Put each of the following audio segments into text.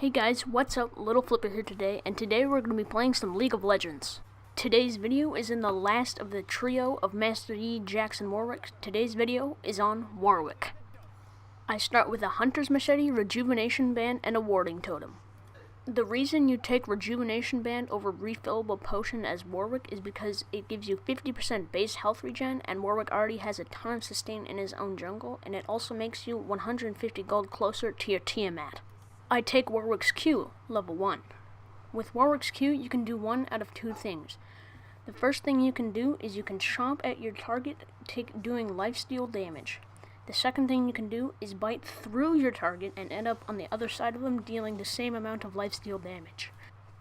Hey guys, what's up? Little Flipper here today, and today we're going to be playing some League of Legends. Today's video is in the last of the trio of Master Yi, Jax, and Warwick. Today's video is on Warwick. I start with a Hunter's Machete, Rejuvenation Band, and a Warding Totem. The reason you take Rejuvenation Band over Refillable Potion as Warwick is because it gives you 50% base health regen, and Warwick already has a ton of sustain in his own jungle, and it also makes you 150 gold closer to your Tiamat. I take Warwick's Q, level 1. With Warwick's Q, you can do one out of two things. The first thing you can do is you can chomp at your target, doing lifesteal damage. The second thing you can do is bite through your target and end up on the other side of them, dealing the same amount of lifesteal damage.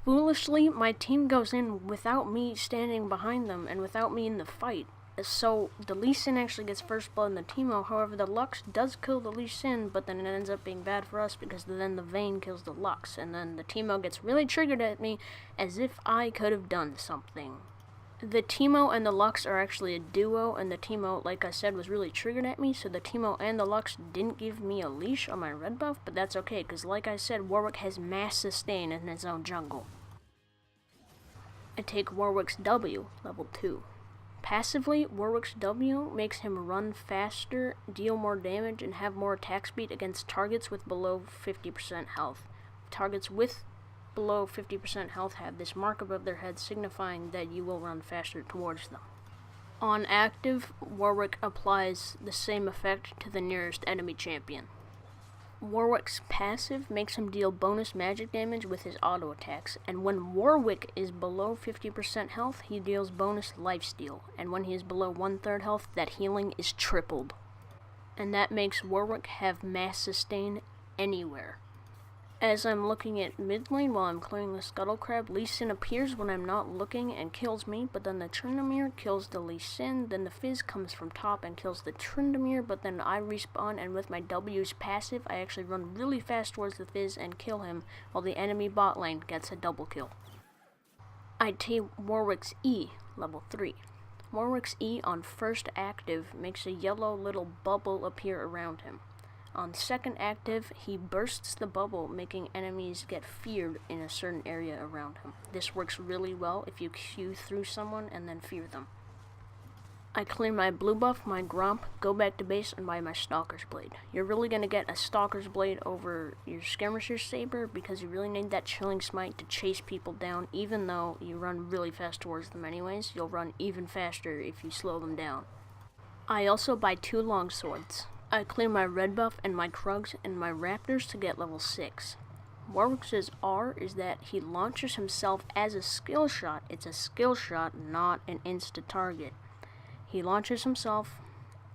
Foolishly, my team goes in without me standing behind them and without me in the fight. So the Lee Sin actually gets first blood in the Teemo. However, the Lux does kill the Lee Sin, but then it ends up being bad for us because then the Vayne kills the Lux, and then the Teemo gets really triggered at me as if I could have done something. The Teemo and the Lux are actually a duo, and the Teemo, like I said, was really triggered at me, so the Teemo and the Lux didn't give me a leash on my red buff, but that's okay, because like I said, Warwick has mass sustain in his own jungle. I take Warwick's W, level 2. Passively, Warwick's W makes him run faster, deal more damage, and have more attack speed against targets with below 50% health. Targets with below 50% health have this mark above their head signifying that you will run faster towards them. On active, Warwick applies the same effect to the nearest enemy champion. Warwick's passive makes him deal bonus magic damage with his auto attacks, and when Warwick is below 50% health, he deals bonus lifesteal, and when he is below 1/3 health, that healing is tripled. And that makes Warwick have mass sustain anywhere. As I'm looking at mid lane while I'm clearing the Scuttle Crab, Lee Sin appears when I'm not looking and kills me, but then the Tryndamere kills the Lee Sin, then the Fizz comes from top and kills the Tryndamere, but then I respawn, and with my W's passive, I actually run really fast towards the Fizz and kill him, while the enemy bot lane gets a double kill. I take Warwick's E, level 3. Warwick's E on first active makes a yellow little bubble appear around him. On second active, he bursts the bubble, making enemies get feared in a certain area around him. This works really well if you Q through someone and then fear them. I clear my blue buff, my Gromp, go back to base, and buy my Stalker's Blade. You're really going to get a Stalker's Blade over your Skirmisher's Saber because you really need that Chilling Smite to chase people down. Even though you run really fast towards them anyways, you'll run even faster if you slow them down. I also buy 2 longswords. I clear my red buff and my Krugs and my Raptors to get level 6. Warwick's R is that he launches himself as a skill shot. It's a skill shot, not an insta-target. He launches himself,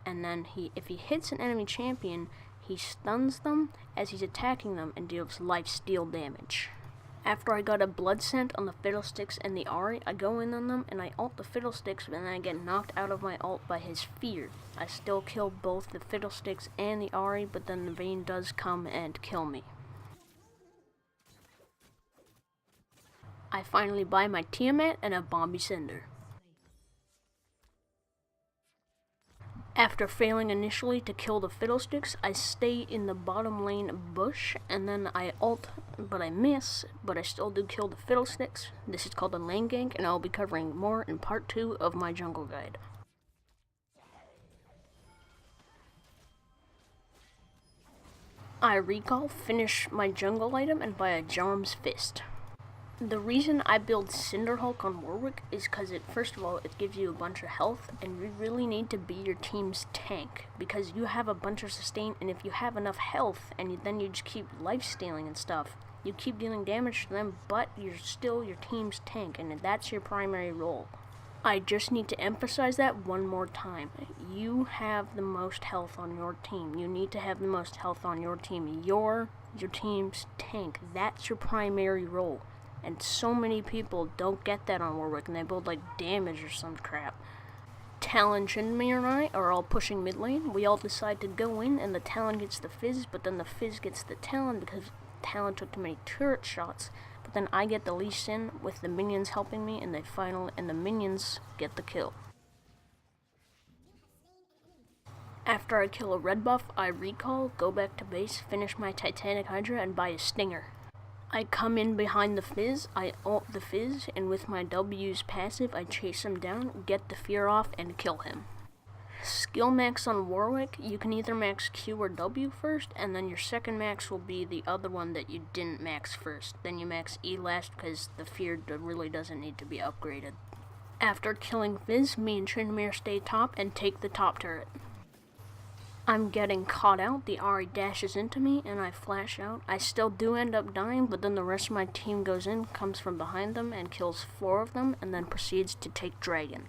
and then if he hits an enemy champion, he stuns them as he's attacking them and deals lifesteal damage. After I got a Blood Scent on the Fiddlesticks and the Ahri, I go in on them and I ult the Fiddlesticks, but then I get knocked out of my ult by his fear. I still kill both the Fiddlesticks and the Ahri, but then the Vayne does come and kill me. I finally buy my Tiamat and a Bombi Cinder. After failing initially to kill the Fiddlesticks, I stay in the bottom lane bush, and then I ult, but I miss, but I still do kill the Fiddlesticks. This is called a lane gank, and I'll be covering more in part 2 of my jungle guide. I recall, finish my jungle item, and buy a Jarm's Fist. The reason I build Cinderhulk on Warwick is because first of all, it gives you a bunch of health, and you really need to be your team's tank, because you have a bunch of sustain, and if you have enough health, and then you just keep lifestealing and stuff, you keep dealing damage to them, but you're still your team's tank, and that's your primary role. I just need to emphasize that one more time. You have the most health on your team. You need to have the most health on your team. You're your team's tank. That's your primary role. And so many people don't get that on Warwick, and they build like damage or some crap. Talon, Tryndamere, and I are all pushing mid lane. We all decide to go in, and the Talon gets the Fizz, but then the Fizz gets the Talon because Talon took too many turret shots. But then I get the Lee Sin with the minions helping me, and the minions get the kill. After I kill a red buff, I recall, go back to base, finish my Titanic Hydra, and buy a Stinger. I come in behind the Fizz, I ult the Fizz, and with my W's passive, I chase him down, get the fear off, and kill him. Skill max on Warwick, you can either max Q or W first, and then your second max will be the other one that you didn't max first. Then you max E last because the fear really doesn't need to be upgraded. After killing Fizz, me and Tryndamere stay top and take the top turret. I'm getting caught out, the Ahri dashes into me, and I flash out. I still do end up dying, but then the rest of my team goes in, comes from behind them, and kills 4 of them, and then proceeds to take Dragon.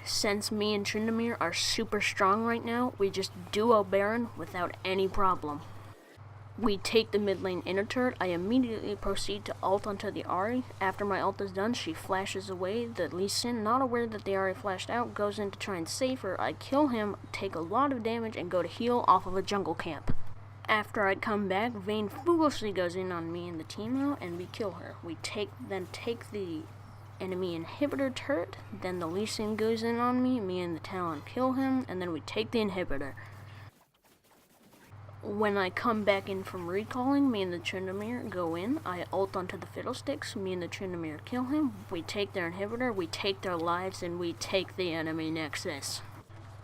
Since me and Tryndamere are super strong right now, we just duo Baron without any problem. We take the mid lane inner turret. I immediately proceed to ult onto the Ahri. After my ult is done, she flashes away. The Lee Sin, not aware that the Ahri flashed out, goes in to try and save her. I kill him, take a lot of damage, and go to heal off of a jungle camp. After I come back, Vayne foolishly goes in on me and the team out, and we kill her. We then take the enemy inhibitor turret, then the Lee Sin goes in on me and the Talon kill him, and then we take the inhibitor. When I come back in from recalling, me and the Tryndamere go in, I ult onto the Fiddlesticks, me and the Tryndamere kill him, we take their inhibitor, we take their lives, and we take the enemy nexus.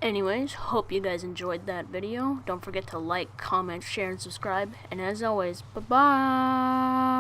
Anyways, hope you guys enjoyed that video. Don't forget to like, comment, share, and subscribe, and as always, bye-bye!